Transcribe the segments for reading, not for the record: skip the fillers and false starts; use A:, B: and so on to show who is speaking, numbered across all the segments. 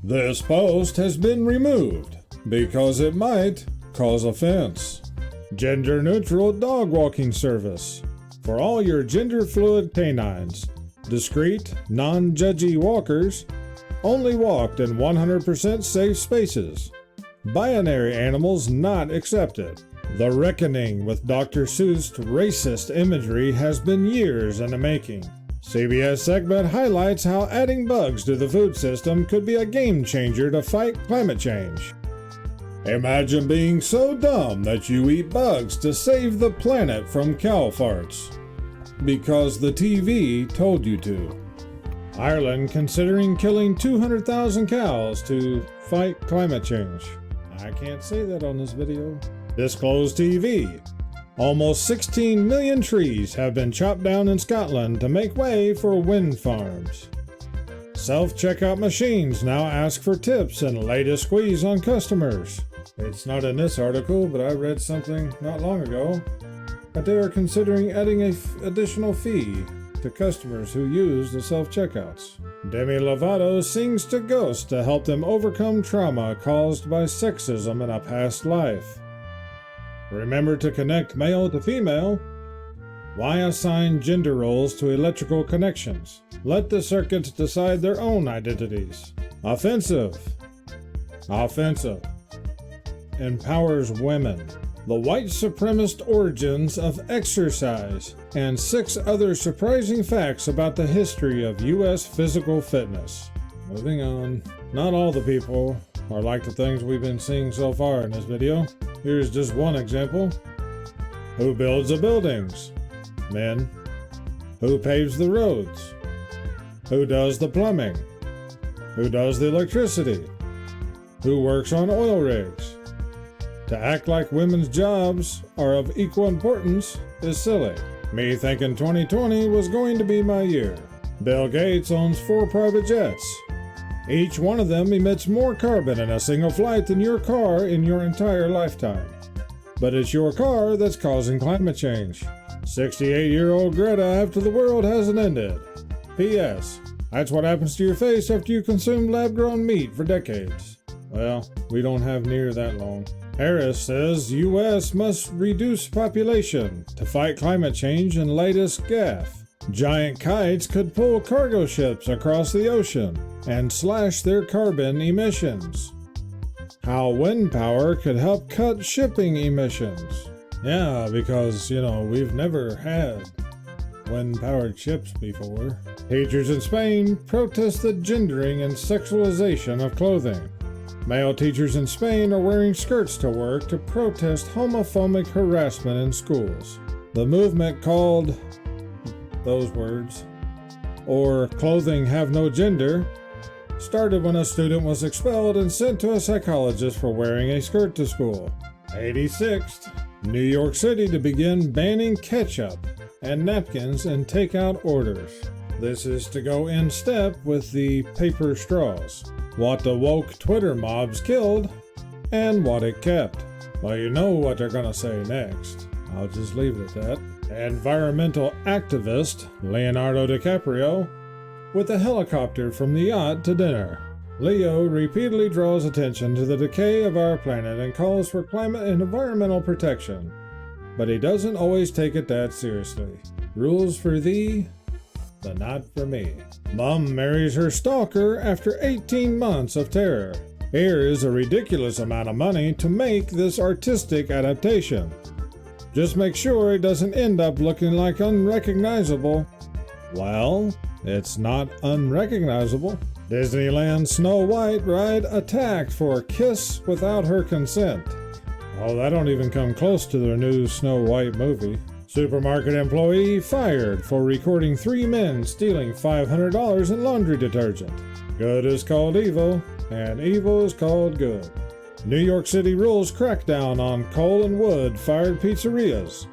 A: This post has been removed because it might cause offense. Gender-neutral dog walking service. For all your gender-fluid canines, discreet, non-judgy walkers only walked in 100% safe spaces. Binary animals not accepted. The reckoning with Dr. Seuss' racist imagery has been years in the making. CBS segment highlights how adding bugs to the food system could be a game changer to fight climate change. Imagine being so dumb that you eat bugs to save the planet from cow farts. Because the TV told you to. Ireland considering killing 200,000 cows to fight climate change. I can't say that on this video. Disclosed TV. Almost 16 million trees have been chopped down in Scotland to make way for wind farms. Self-checkout machines now ask for tips and latest squeeze on customers. It's not in this article, but I read something not long ago that they are considering adding an additional fee to customers who use the self-checkouts. Demi Lovato sings to ghosts to help them overcome trauma caused by sexism in a past life. Remember to connect male to female. Why assign gender roles to electrical connections? Let the circuits decide their own identities. Offensive. Empowers women. The white supremacist origins of exercise, and 6 other surprising facts about the history of U.S. physical fitness. Moving on. Not all the people are like the things we've been seeing so far in this video. Here's just one example. Who builds the buildings? Men. Who paves the roads? Who does the plumbing? Who does the electricity? Who works on oil rigs? To act like women's jobs are of equal importance is silly. Me thinking 2020 was going to be my year. Bill Gates owns 4 private jets. Each one of them emits more carbon in a single flight than your car in your entire lifetime. But it's your car that's causing climate change. 68-year-old Greta after the world hasn't ended. P.S. That's what happens to your face after you consume lab-grown meat for decades. Well, we don't have near that long. Harris says U.S. must reduce population to fight climate change and latest gaffe. Giant kites could pull cargo ships across the ocean and slash their carbon emissions. How wind power could help cut shipping emissions. Yeah, because, we've never had wind-powered ships before. Teachers in Spain protest the gendering and sexualization of clothing. Male teachers in Spain are wearing skirts to work to protest homophobic harassment in schools. The movement called those words, or clothing have no gender, started when a student was expelled and sent to a psychologist for wearing a skirt to school. 86th, New York City to begin banning ketchup and napkins in takeout orders. This is to go in step with the paper straws. What the woke Twitter mobs killed, and what it kept. Well, you know what they're gonna say next. I'll just leave it at that. Environmental activist Leonardo DiCaprio with a helicopter from the yacht to dinner. Leo repeatedly draws attention to the decay of our planet and calls for climate and environmental protection. But he doesn't always take it that seriously. Rules for thee, but not for me. Mom marries her stalker after 18 months of terror. Here is a ridiculous amount of money to make this artistic adaptation. Just make sure it doesn't end up looking like unrecognizable. Well, it's not unrecognizable. Disneyland Snow White ride attacked for kiss without her consent. Oh, that don't even come close to their new Snow White movie. Supermarket employee fired for recording 3 men stealing $500 in laundry detergent. Good is called evil, and evil is called good. New York City rules crackdown on coal and wood-fired pizzerias.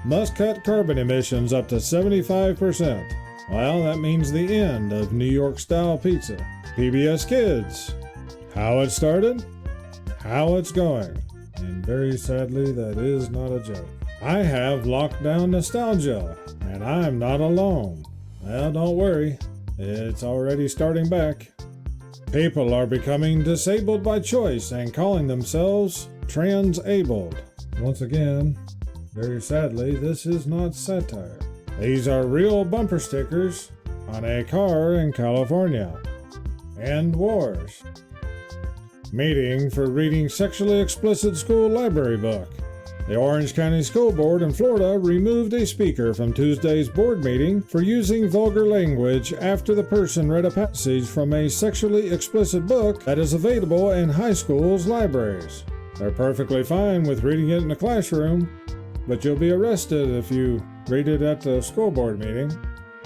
A: Must cut carbon emissions up to 75%. Well, that means the end of New York-style pizza. PBS Kids. How it started, how it's going. And very sadly, that is not a joke. I have lockdown nostalgia, and I'm not alone. Well, don't worry, it's already starting back. People are becoming disabled by choice and calling themselves transabled. Once again, very sadly, this is not satire. These are real bumper stickers on a car in California. End wars. Meeting for reading sexually explicit school library book. The Orange County School Board in Florida removed a speaker from Tuesday's board meeting for using vulgar language after the person read a passage from a sexually explicit book that is available in high schools' libraries. They're perfectly fine with reading it in the classroom, but you'll be arrested if you read it at the school board meeting.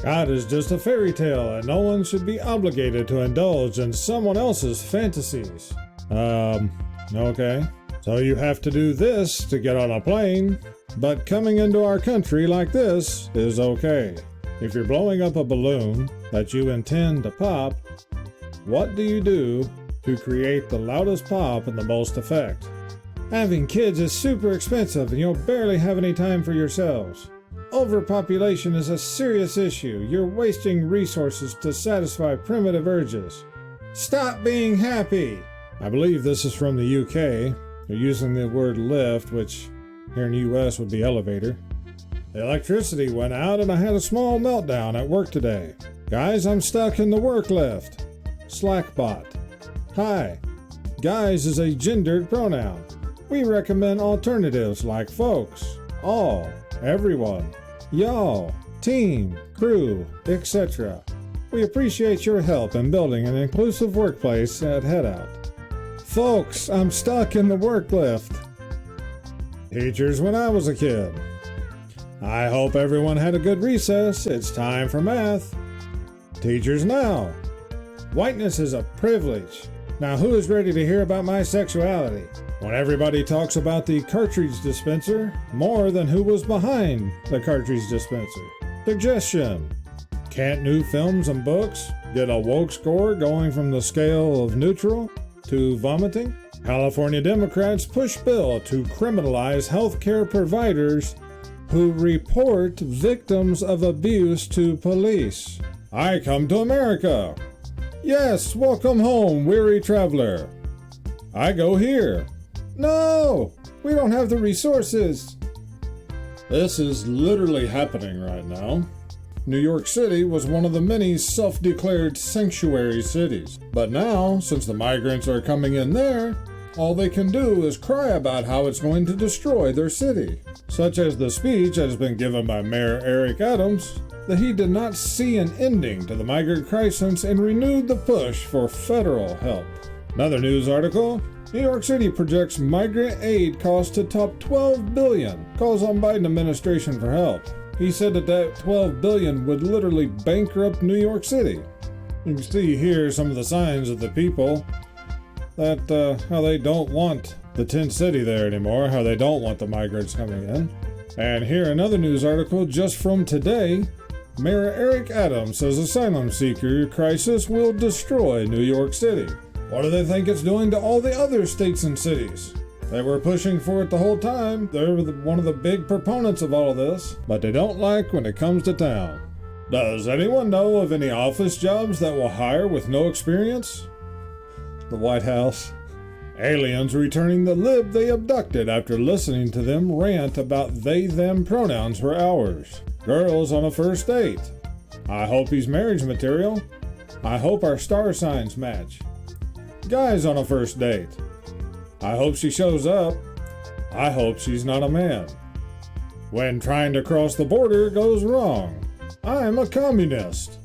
A: God is just a fairy tale, and no one should be obligated to indulge in someone else's fantasies. Okay. So you have to do this to get on a plane, but coming into our country like this is okay. If you're blowing up a balloon that you intend to pop, what do you do to create the loudest pop and the most effect? Having kids is super expensive and you'll barely have any time for yourselves. Overpopulation is a serious issue. You're wasting resources to satisfy primitive urges. Stop being happy! I believe this is from the UK. They're using the word lift, which here in the US would be elevator. The electricity went out and I had a small meltdown at work today. Guys, I'm stuck in the work lift. Slackbot. Hi. Guys is a gendered pronoun. We recommend alternatives like folks, all, everyone, y'all, team, crew, etc. We appreciate your help in building an inclusive workplace at Headout. Folks, I'm stuck in the work lift. Teachers when I was a kid. I hope everyone had a good recess. It's time for math. Teachers now. Whiteness is a privilege. Now who is ready to hear about my sexuality? When everybody talks about the cartridge dispenser, more than who was behind the cartridge dispenser. Suggestion. Can't new films and books get a woke score going from the scale of neutral to vomiting? California Democrats push bill to criminalize healthcare providers who report victims of abuse to police. I come to America. Yes, welcome home, weary traveler. I go here. No, we don't have the resources. This is literally happening right now. New York City was one of the many self-declared sanctuary cities. But now, since the migrants are coming in there, all they can do is cry about how it's going to destroy their city. Such as the speech that has been given by Mayor Eric Adams, that he did not see an ending to the migrant crisis and renewed the push for federal help. Another news article, New York City projects migrant aid cost to top $12 billion, calls on Biden administration for help. He said that $12 billion would literally bankrupt New York City. You can see here some of the signs of the people that how they don't want the tent city there anymore, how they don't want the migrants coming in. And here another news article just from today. Mayor Eric Adams says asylum seeker crisis will destroy New York City. What do they think it's doing to all the other states and cities? They were pushing for it the whole time. They're one of the big proponents of all of this, but they don't like when it comes to town. Does anyone know of any office jobs that will hire with no experience? The White House. Aliens returning the lib they abducted after listening to them rant about they-them pronouns for hours. Girls on a first date. I hope he's marriage material. I hope our star signs match. Guys on a first date. I hope she shows up. I hope she's not a man. When trying to cross the border goes wrong. I'm a communist.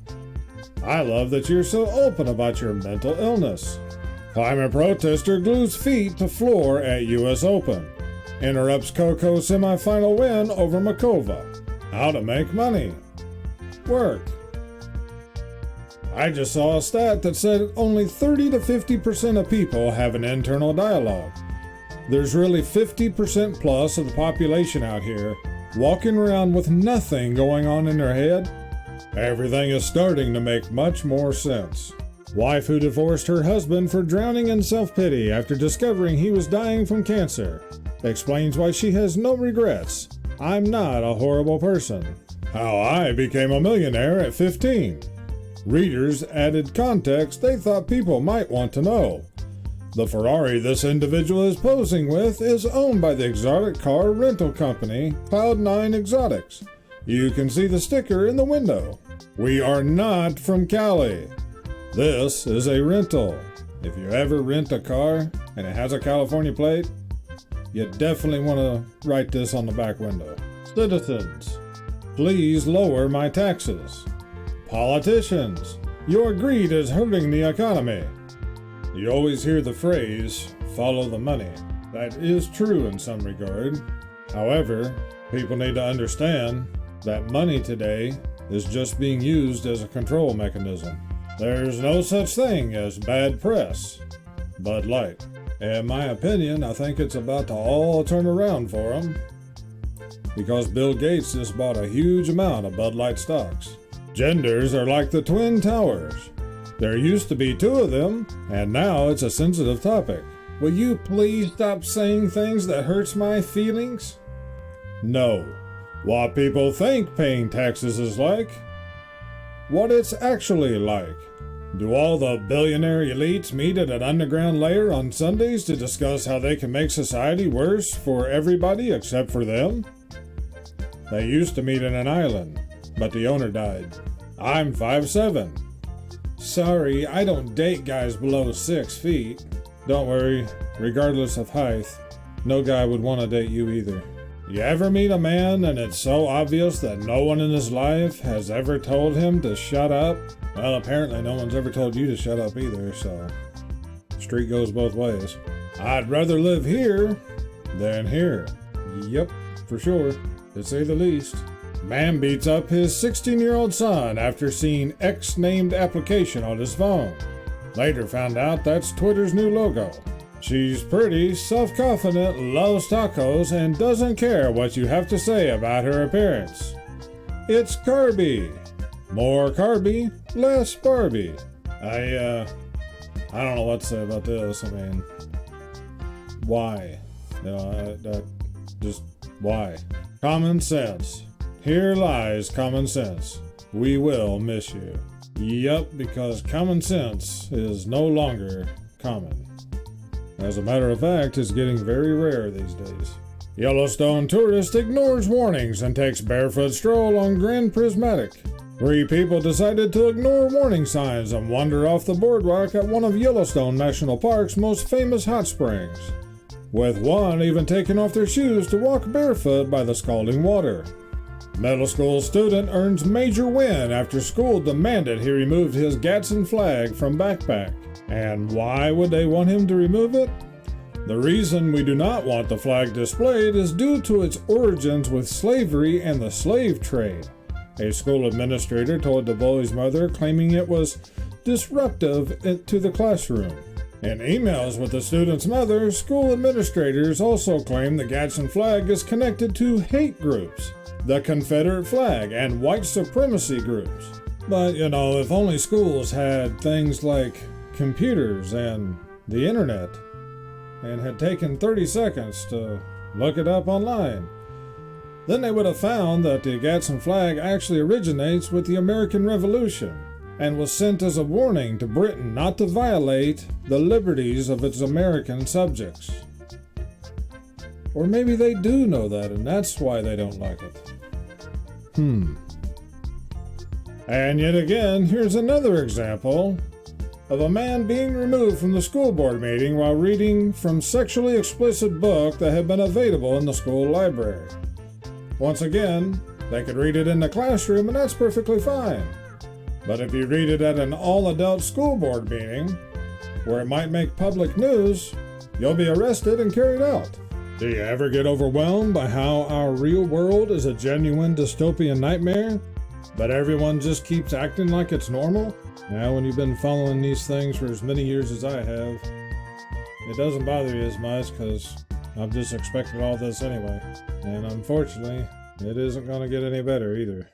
A: I love that you're so open about your mental illness. Climate protester glues feet to floor at US Open. Interrupts Coco semifinal win over Makova. How to make money. Work. I just saw a stat that said only 30 to 50% of people have an internal dialogue. There's really 50% plus of the population out here walking around with nothing going on in their head. Everything is starting to make much more sense. Wife who divorced her husband for drowning in self-pity after discovering he was dying from cancer explains why she has no regrets. I'm not a horrible person. How I became a millionaire at 15. Readers added context they thought people might want to know. The Ferrari this individual is posing with is owned by the exotic car rental company Cloud9 Exotics. You can see the sticker in the window. We are not from Cali. This is a rental. If you ever rent a car and it has a California plate, you definitely want to write this on the back window. Citizens, please lower my taxes. Politicians, your greed is hurting the economy. You always hear the phrase, follow the money. That is true in some regard. However, people need to understand that money today is just being used as a control mechanism. There's no such thing as bad press. Bud Light. In my opinion, I think it's about to all turn around for them, because Bill Gates just bought a huge amount of Bud Light stocks. Genders are like the Twin Towers. There used to be 2 of them, and now it's a sensitive topic. Will you please stop saying things that hurts my feelings? No. What people think paying taxes is like. What it's actually like. Do all the billionaire elites meet at an underground lair on Sundays to discuss how they can make society worse for everybody except for them? They used to meet in an island, but the owner died. I'm 5'7". Sorry, I don't date guys below 6 feet. Don't worry, regardless of height, no guy would want to date you either. You ever meet a man and it's so obvious that no one in his life has ever told him to shut up? Well, apparently no one's ever told you to shut up either, so street goes both ways. I'd rather live here than here. Yep, for sure, to say the least. Man beats up his 16-year-old son after seeing X-named application on his phone. Later found out that's Twitter's new logo. She's pretty, self-confident, loves tacos, and doesn't care what you have to say about her appearance. It's Carby. More Carby, less Barbie. I don't know what to say about this. I mean, why? Just why? Common sense. Here lies common sense. We will miss you. Yup, because common sense is no longer common. As a matter of fact, it's getting very rare these days. Yellowstone tourist ignores warnings and takes barefoot stroll on Grand Prismatic. 3 people decided to ignore warning signs and wander off the boardwalk at one of Yellowstone National Park's most famous hot springs, with one even taking off their shoes to walk barefoot by the scalding water. Middle school student earns major win after school demanded he remove his Gadsden flag from backpack. And why would they want him to remove it? The reason we do not want the flag displayed is due to its origins with slavery and the slave trade, a school administrator told the boy's mother, claiming it was disruptive to the classroom. In emails with the student's mother, school administrators also claim the Gadsden flag is connected to hate groups, the Confederate flag, and white supremacy groups. But, if only schools had things like computers and the internet, and had taken 30 seconds to look it up online, then they would have found that the Gadsden flag actually originates with the American Revolution and was sent as a warning to Britain not to violate the liberties of its American subjects. Or maybe they do know that, and that's why they don't like it. And yet again, here's another example of a man being removed from the school board meeting while reading from sexually explicit book that had been available in the school library. Once again, they could read it in the classroom and that's perfectly fine. But if you read it at an all-adult school board meeting, where it might make public news, you'll be arrested and carried out. Do you ever get overwhelmed by how our real world is a genuine dystopian nightmare, but everyone just keeps acting like it's normal? Now, when you've been following these things for as many years as I have, it doesn't bother you as much because I've just expected all this anyway. And unfortunately, it isn't going to get any better either.